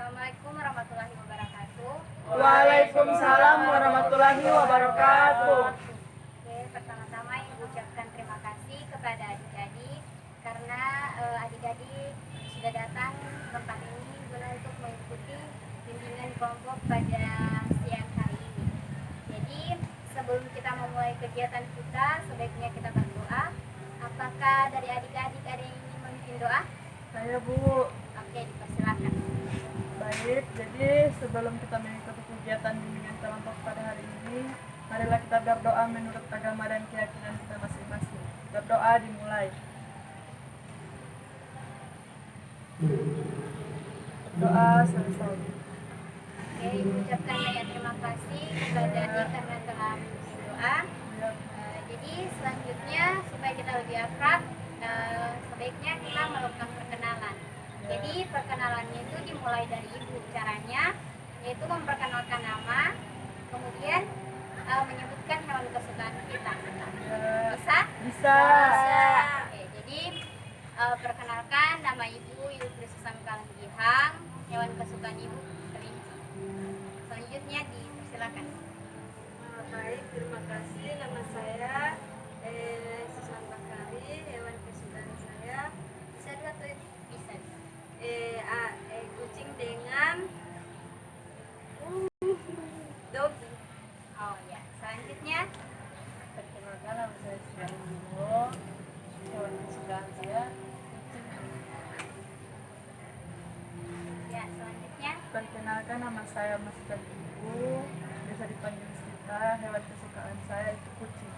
Assalamualaikum warahmatullahi wabarakatuh. Waalaikumsalam warahmatullahi wabarakatuh. Oke, pertama-tama Ibu ucapkan terima kasih kepada adik-adik karena adik-adik sudah datang ke tempat ini guna untuk mengikuti bimbingan kelompok pada siang hari ini. Jadi sebelum kita memulai kegiatan kita, sebaiknya kita berdoa. Apakah dari adik-adik ada yang ingin memimpin doa? Saya Bu. Oke, dipersilakan. Baik, jadi sebelum kita mengikuti kegiatan bimbingan kelompok pada hari ini, marilah kita berdoa menurut agama dan keyakinan kita masing-masing. Berdoa dimulai. Doa selesai. Oke, Ibu ucapkan banyak terima kasih kepada adik karena telah memimpin doa. Jadi selanjutnya supaya kita lebih akrab, sebaiknya kita melakukan perkenalan. Jadi perkenalannya itu dimulai dari Ibu. Caranya yaitu memperkenalkan nama, kemudian menyebutkan hewan kesukaan kita. Bisa? Bisa. Oke, jadi perkenalkan nama Ibu Priscilla Kalangihang, hewan kesukaan Ibu kelinci. Selanjutnya dipersilakan. Baik, terima kasih. Nama saya Susan Bakari, hewan kesukaan saya Bisa dua tuh? Bisa. kucing dengan dogi. Oh ya, selanjutnya Perkenalkan, nama saya Siang Bimo. Hewan kesukaan saya kucing. ya, selanjutnya Perkenalkan, nama saya Mas Ibu. Bisa dipanggil Sita. Hewan kesukaan saya itu kucing.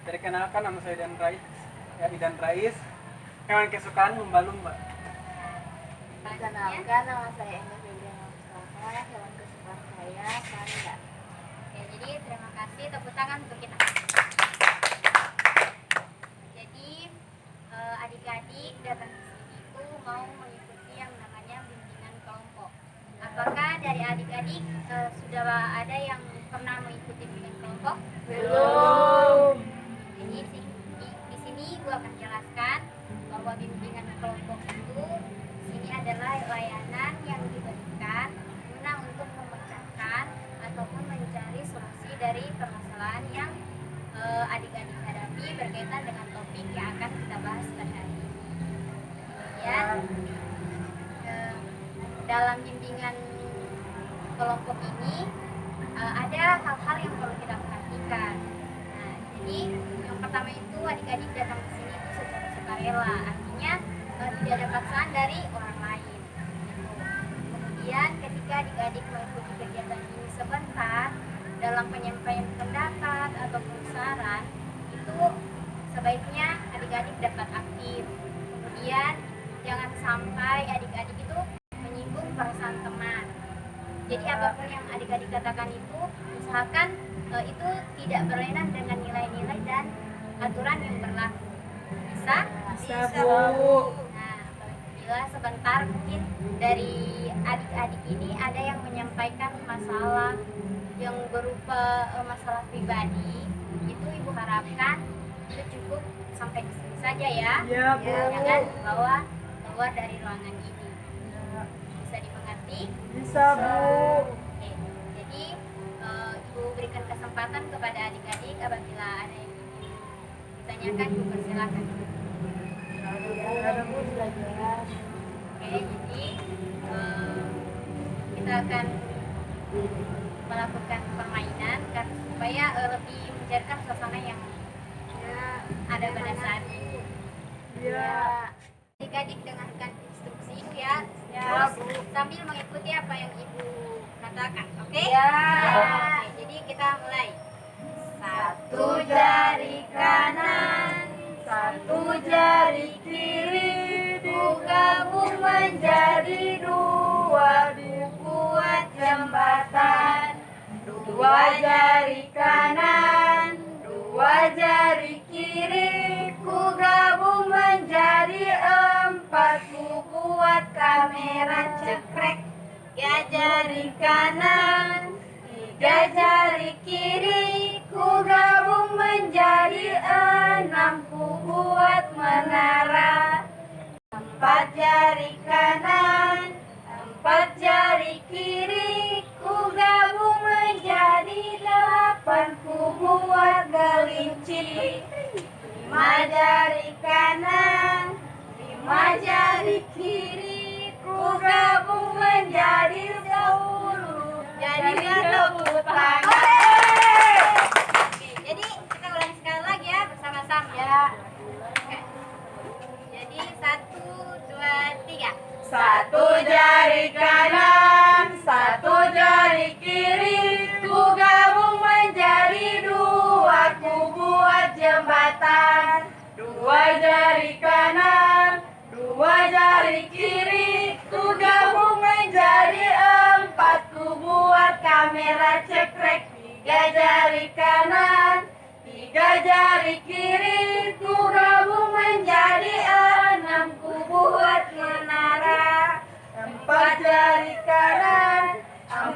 Perkenalkan, nama saya Idan Rais. Hewan kesukaan lumba-lumba. Perkenalkan, nama saya Endah Febriana Mustafa, hewan kesukaan saya panda. Oke, jadi terima kasih, tepuk tangan untuk kita. Jadi adik-adik datang ke sini itu mau mengikuti yang namanya bimbingan kelompok. Apakah dari adik-adik sudah ada yang pernah mengikuti bimbingan kelompok? Belum. Jadi di sini Ibu akan jelaskan bahwa bimbingan kelompok itu ini adalah layanan yang diberikan guna untuk memecahkan ataupun mencari solusi dari permasalahan yang adik-adik hadapi berkaitan dengan topik yang akan kita bahas pada hari ini. Kemudian dalam bimbingan kelompok ini ada hal-hal yang perlu kita perhatikan. Nah, jadi yang pertama itu adik-adik datang ke sini itu secara sukarela, artinya tidak ada paksaan dari orang lain. Kemudian ketika adik-adik mengikuti kegiatan ini sebentar, dalam penyampaian pendapat ataupun saran itu sebaiknya adik-adik dapat aktif. Kemudian jangan sampai adik-adik itu menyinggung perasaan teman. Jadi apapun yang adik-adik katakan itu usahakan itu tidak berlainan dengan nilai-nilai dan aturan yang berlaku. Bisa? Bisa, Bu. Nah, bila sebentar mungkin dari adik-adik ini ada yang menyampaikan masalah yang berupa masalah pribadi, itu Ibu harapkan itu cukup sampai di sini saja ya. Iya, Bu. Jangan bawa keluar dari ruangan ini. Ya, Bisa dimengerti? bisa, Bu. Oke. Jadi Ibu berikan kesempatan kepada adik-adik apabila ada yang ingin ditanyakan, Ibu persilakan. Ada, Bu, sudah jelas. Oke, jadi kita akan melakukan permainan supaya lebih mencairkan suasana yang ada pada saat ini. Iya. Adik-adik dengarkan instruksi Ibu ya. Ya, Terus sambil mengikuti apa yang Ibu katakan. Oke? Ya. Oke, jadi kita mulai. Satu jari kanan, Satu jari kiri digabung menjadi dua, dibuat jembatan. Dua jari kanan, dua jari kiri, ku gabung menjadi empat, ku buat kamera cekrek. Tiga jari kanan, tiga jari kiri, ku gabung menjadi enam, ku buat menara. Empat jari kanan, lima jari kanan, lima jari kiri, ku gabung menjadi 10. Jadi tepuk tangan. Oke, jadi kita ulangi sekali lagi ya bersama-sama. Ya. Oke. Jadi 1, 2, 3. Satu jari kanan, satu jari kiri, ku gabung menjadi 2, ku buat jembatan. 2 jari kanan, 2 jari kiri, ku gabung menjadi 4, ku buat kamera cekrek. 3 jari kanan, 3 jari kiri, ku gabung menjadi 6, ku buat menara. 4 jari kanan,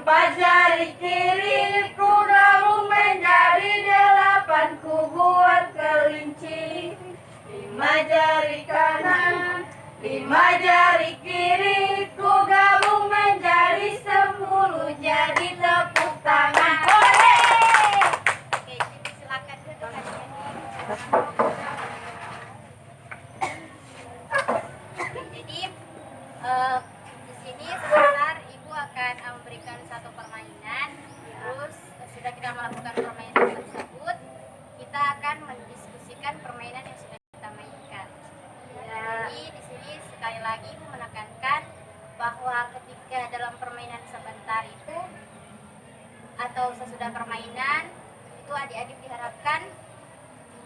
4 jari kiri, ku gabung menjadi 8, ku buat kelinci. 5 jari kanan, 5 jari kiri, ku gabung menjadi 10. Jadi tepuk tangan. Oke, jadi silakan duduk adik-adik. Jadi di sini sebentar Ibu akan memberikan satu permainan. Terus sudah kita melakukan permainan tersebut, kita akan mendiskusikan permainan yang sudah kita mainkan. Jadi di sini sekali lagi Ibu menekankan bahwa ketika dalam permainan sebentar itu atau sesudah permainan itu adik-adik diharapkan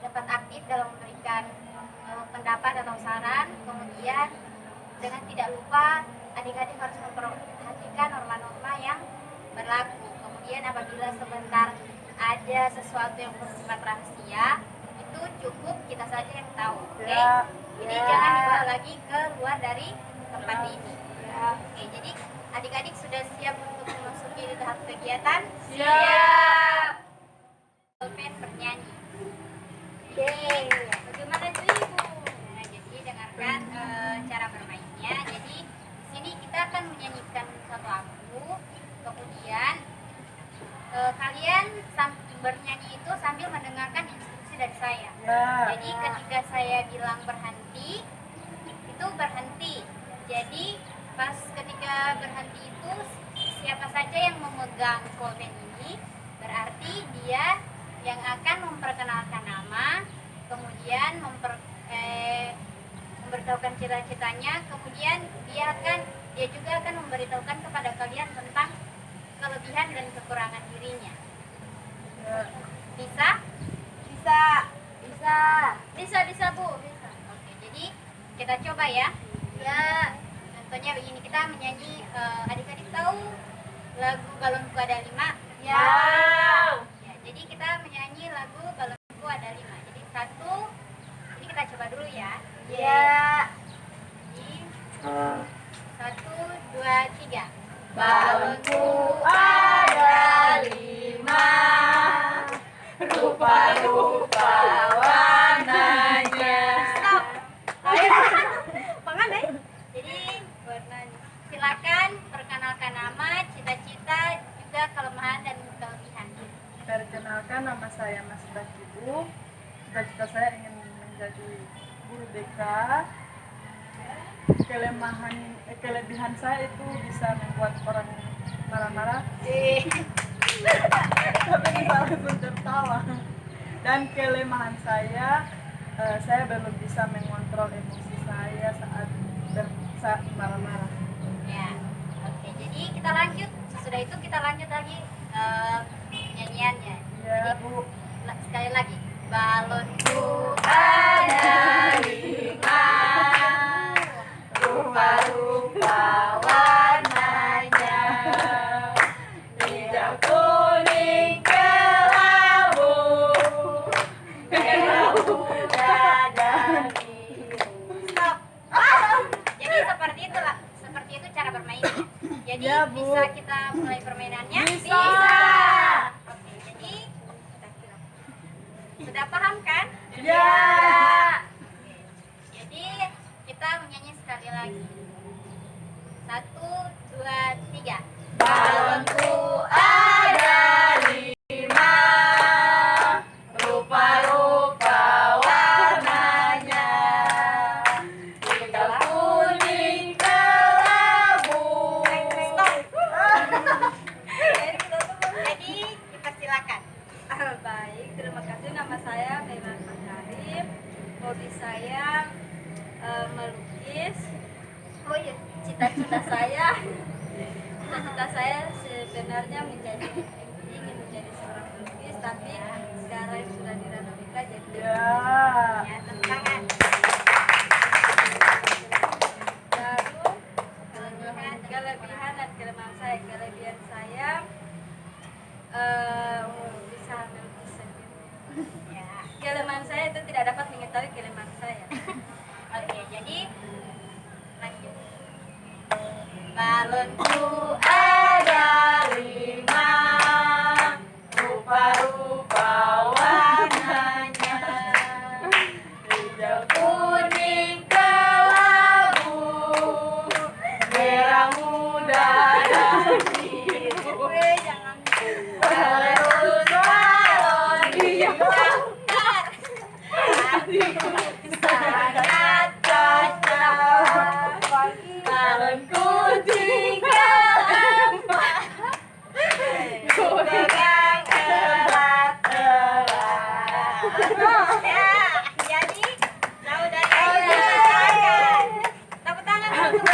dapat aktif dalam memberikan pendapat atau saran. Kemudian dengan tidak lupa adik-adik harus memperhatikan norma-norma yang berlaku. Kemudian apabila sebentar ada sesuatu yang bersifat rahasia, itu cukup kita saja yang tahu. Oke? Jadi jangan dibawa lagi ke luar dari tempat ini. Oke, jadi adik-adik sudah siap untuk memasuki tahap kegiatan? Siap. Pulpen bernyanyi. Yeay. Bagaimana itu Ibu? Nah, jadi dengarkan cara bermainnya. Jadi di sini kita akan menyanyikan satu lagu, kemudian kalian bernyanyi itu sambil mendengarkan instruksi dari saya. Ya. Jadi ketika saya bilang berhenti, itu berhenti. Jadi pas ketika berhenti itu siapa saja yang memegang pulpen ini berarti dia yang akan memperkenalkan nama, kemudian memberitahukan cita-citanya, kemudian dia juga akan memberitahukan kepada kalian tentang kelebihan dan kekurangan dirinya. Bisa? Bisa. Bisa. Bisa Bu. Bisa. Oke, jadi kita coba ya. Ya, contohnya begini, kita menyanyi. Adik-adik tahu lagu Balonku Ada 5? Ya. Ya, jadi kita menyanyi lagu Balonku Ada 5. Jadi satu, ini kita coba dulu ya. Ya. Jadi 1, 2, 3. Balonku ada 5, rupa-rupa warnanya. Stop. Pengen. Jadi warnanya. Silakan perkenalkan nama, cita-cita, juga kelemahan dan kelebihan. Perkenalkan, nama saya Mas Dakibu. Cita-cita saya ingin menjadi guru BK. Kelebihan saya itu bisa membuat orang marah-marah. Tapi bisa langsung tertawa. Dan kelemahan saya belum bisa mengontrol emosi saya saat marah-marah. Ya, oke. Jadi kita lanjut. Sesudah itu kita lanjut lagi nyanyiannya. Ya, Jadi, Bu. sekali lagi. Balonku Ada 5, rupa-rupa warnanya, hijau, kuning, kelabu, merah, muda, dan biru. stop. Jadi seperti itu cara bermainnya. Jadi Ya, Bu. bisa kita mulai permainannya? Bisa. Oke, jadi sudah paham kan? Ya. Jadi kita menyanyi sekali lagi. 1, 2, 3. Balonku ada 5, rupa-rupa warna. saya Kailan Makarim. Hobi saya melukis. Oh iya, cita-cita saya sebenarnya ingin menjadi seorang pelukis, tapi sekarang sudah di ranah nikah jadi Ya. Ya, tepuk tangan. baru kelebihan dan kelemahan saya. Kelebihan saya bisa melukis sendiri. Ya. Kelemahan saya itu tidak dapat mengetahui kelemahan saya. Oke, jadi lanjut. Balonku ada 5, rupa-rupa warnanya, hijau, kuning, kelabu, merah muda dan biru. Jangan Terus balon bentar. sangat cocok. Balonku tinggal 4, pegang erat-erat. Ya, jadi tahu dari saya. Tepuk tangan untuk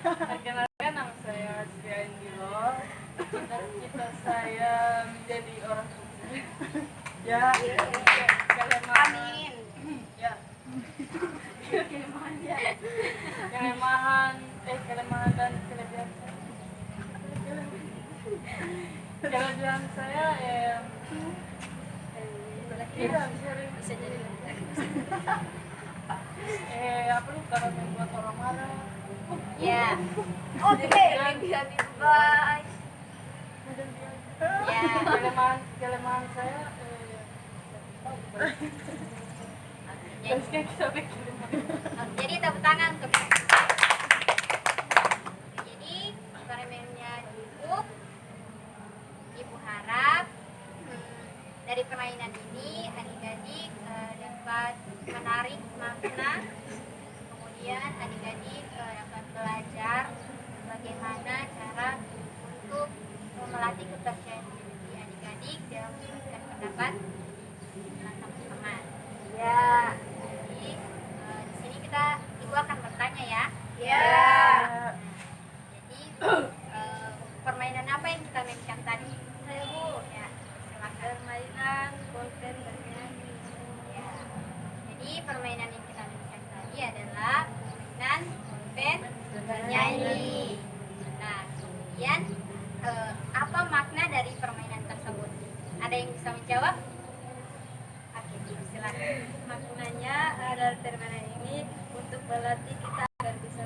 Perkenalkan, nama saya Asria Indilo. Cita-cita saya menjadi orang sukses. Ya. Kelemahan. Amin. Ya. Kelemahan dan kelebihan saya. Kelebihan saya sering Bisa jadi apa nih, kalau membuat orang marah. Ya. Oke, kelebihan itu guys. Ya. Kelemahan saya Jadi, kita bikin. jadi tepuk tangan untuk jadi permainannya cukup. Ibu harap dari permainan ini adik-adik dapat menarik makna, kemudian adik-adik dapat belajar bagaimana cara untuk melatih kepercayaan diri adik-adik dalam memberikan pendapat tentang teman. Ya, jadi di sini ibu akan bertanya ya. Ya. Jadi permainan apa yang kita mainkan tadi? Saya Bu, Ya, silakan. permainan bolpen bernyanyi. Ya. Jadi permainan yang kita mainkan tadi adalah permainan pen bernyanyi. Nah, kemudian apa makna dari permainan tersebut? Ada yang bisa menjawab? Oke, silakan. Maknanya adalah permainan ini untuk melatih kita agar bisa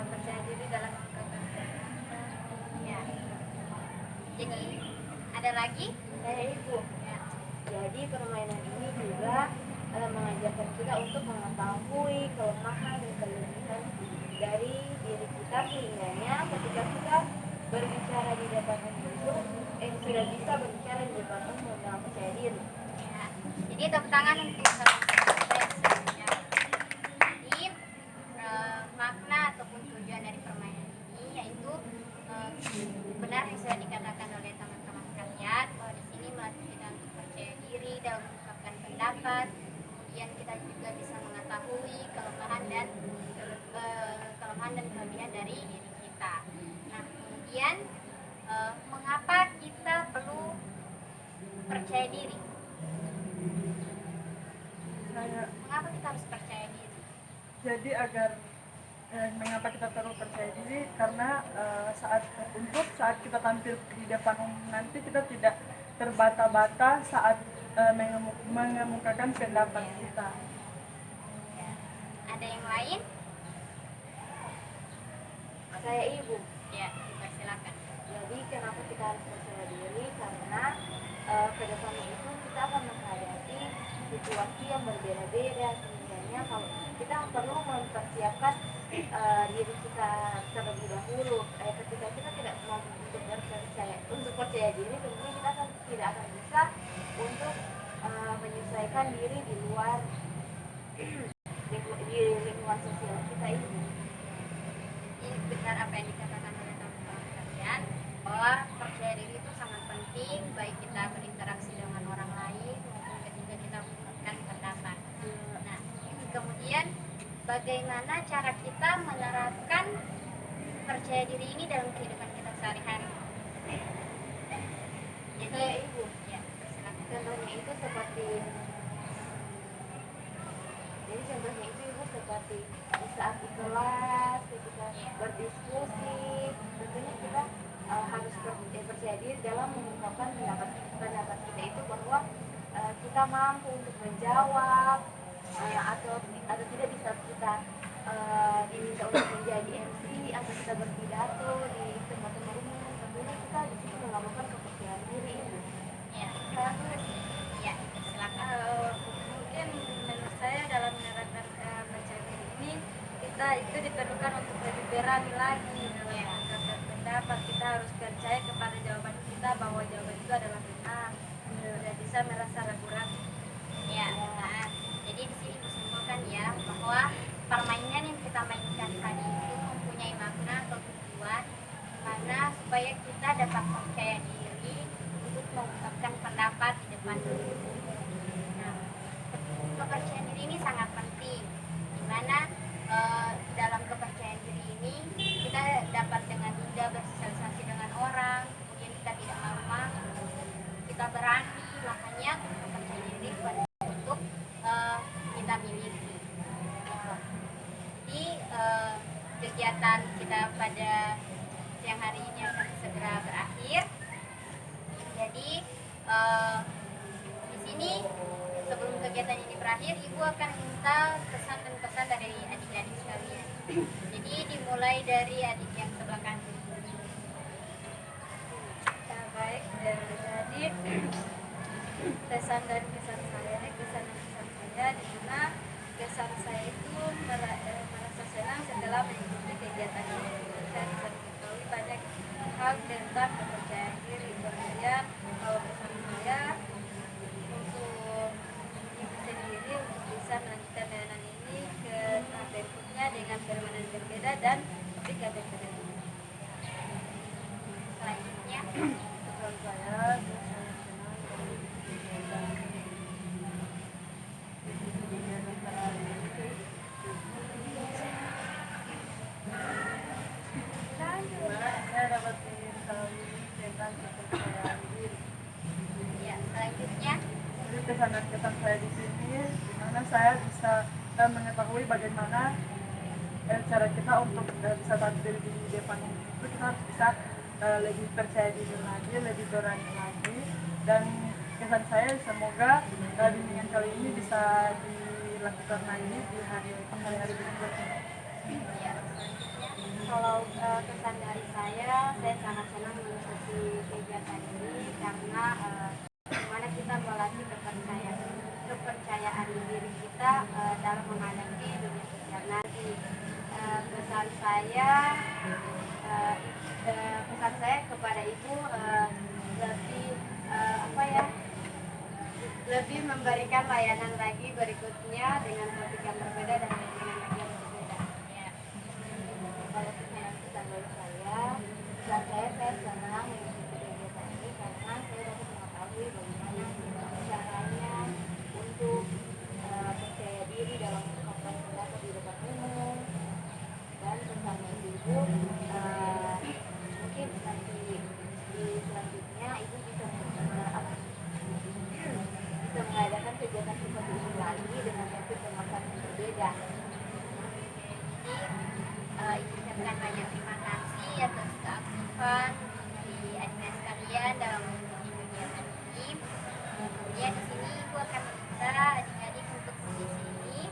percaya diri dalam mengungkapkan pendapat. Ya. Jadi ada lagi? Saya Ibu. Ya. Jadi permainan ini juga mengajarkan kita untuk mengetahui kelemahan dan kelebihan dari diri kita, sehingganya ketika kita berbicara di depan umum sudah bisa berbicara di depan umum dengan percaya diri. Ya. Jadi tepuk tangan untuk saudara-saudara saya semuanya. Jadi makna ataupun tujuan dari permainan ini yaitu benar yang sudah dikatakan oleh teman-teman kalian bahwa di sini melatih kita untuk percaya diri dalam mengungkapkan pendapat. Kemudian kita juga bisa mengetahui kelemahan dan kelebihan dari diri kita. Nah, kemudian mengapa kita perlu percaya diri? Mengapa kita harus percaya diri? Jadi agar mengapa kita perlu percaya diri, karena saat kita tampil di depan umum nanti kita tidak terbata-bata saat mengemukakan pendapat kita. Ya. Ada yang lain? Saya Ibu. Ya, silakan. Jadi kenapa kita harus percaya diri? Karena ke depannya itu kita akan menghadapi situasi yang berbeda-beda, sehingga kalau kita perlu mempersiapkan diri kita terlebih dahulu. Ketika kita tidak mampu untuk percaya diri, tentunya kita tidak akan bisa untuk menyesuaikan diri di luar di lingkungan sosial kita ini. Ini benar apa yang dikatakan oleh teman-teman kalian bahwa percaya diri itu sangat penting baik kita berinteraksi bagaimana cara kita menerapkan percaya diri ini dalam kehidupan kita sehari-hari. Jadi Ibu, ya, silakan. contohnya itu seperti ibu seperti di saat di kelas ketika berdiskusi, tentunya kita harus percaya diri dalam mengungkapkan pendapat kita itu, bahwa kita mampu untuk menjawab, atau tidak bisa kita diminta untuk menjadi MC atau kita berpidato di tempat-tempat umum. Tentunya kita di situ mengembangkan kepercayaan diri. Ya, Terus ya, silakan. Mungkin menurut saya dalam menerapkan percaya diri ini, kita itu diperlukan untuk lebih berani lagi dalam mengungkapkan pendapat. Kita harus percaya kepada jawaban kita bahwa jawaban itu adalah benar, tidak bisa merasa ragu-ragu. Ya, nah, jadi di sini disimpulkan ya bahwa permainan yang kita mainkan tadi itu mempunyai makna atau tujuan mana supaya kita dapat percaya diri untuk mengungkapkan pendapat di depan umum. Nah, kepercayaan diri ini sangat penting, di mana dalam kepercayaan diri ini kita dapat dengan mudah bersosialisasi dengan orang, kemudian kita tidak malu-malu, kita berani, makanya kepercayaan diri untuk kita miliki. Di kegiatan kita pada siang hari ini akan segera berakhir. Jadi di sini sebelum kegiatan ini berakhir, Ibu akan minta pesan dan pesan dari adik-adik sekalian. Jadi dimulai dari adik yang sebelah kanan. Ya, baik, jadi pesan dan kesan saya di mana kesan saya itu merasa senang setelah mengikuti kegiatan ini. Saya bisa mengetahui banyak hal tentang kepercayaan diri. Kemudian kalau pesan saya untuk ibu sendiri untuk bisa melanjutkan layanan ini ke tahap berikutnya dengan permainan berbeda dan topik yang berbeda. Selanjutnya, Pesan saya senang saya dapat mengetahui tentang kepercayaan diri. ya, selanjutnya, Jadi pesan dan kesan saya di sini, di mana saya bisa mengetahui bagaimana cara kita untuk bisa tampil di depan umum itu, kita harus bisa lebih percaya diri lagi, lebih berani lagi. Dan kesan saya semoga bimbingan kali ini bisa dilakukan lagi di hari-hari berikutnya. ya, kalau kesan dari saya sangat senang mengikuti kegiatan ini karena dimana kita melatih kepercayaan diri kita dalam menghadapi dunia sosial nanti. Pesan saya kepada ibu lebih lebih memberikan layanan lagi berikutnya dengan topik yang berbeda dan dengan lagi yang berbeda. ya, Kalau pesan dari saya senang mengikuti kegiatan ini karena saya dapat mengetahui bagaimana caranya untuk percaya diri dalam mengungkapkan pendapat di depan umum. Dan pesannya ibu, mungkin nanti di selanjutnya ibu bisa mengadakan kegiatan seperti ini lagi dengan topik pembahasan yang berbeda. Ibu ucapkan banyak terima kasih atas keaktifan dari adik sekalian dalam mengikuti kegiatan ini. Kemudian di sini Ibu akan minta adik-adik untuk di sini.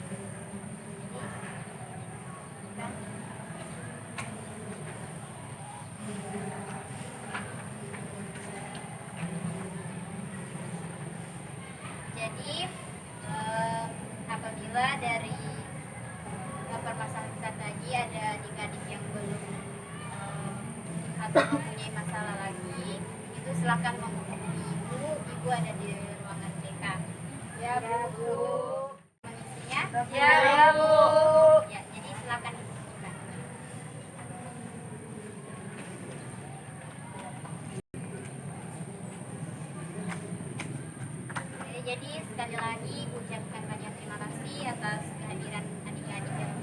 Jadi apabila dari permasalahan kita tadi ada adik-adik yang belum atau mempunyai masalah lagi, itu silakan menghubungi ibu ada di ruangan TK. Ya, Bu. Mengisinya? Ya, Bu. Ya, jadi silakan dibuka. Oke, jadi sekali lagi ucapkan banyak terima kasih atas kehadiran adik-adik yang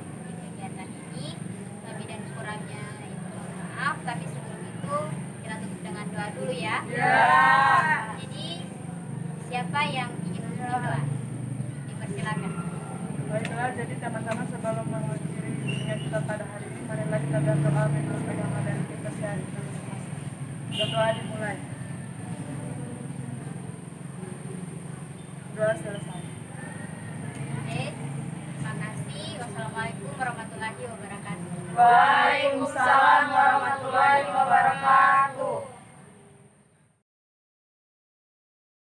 tapi sebelum itu kita tutup dengan doa dulu ya. Jadi siapa yang ingin berdoa? Dipersilakan. Baiklah, jadi teman-teman sebelum mengakhiri dengan kita pada hari ini, marilah kita berdoa menurut agama dan kepercayaan kita masing-masing. Berdoa dimulai. Doa selesai. Oke, terima kasih. Wassalamualaikum warahmatullahi wabarakatuh. Waalaikumsalam warahmatullahi wabarakatuh.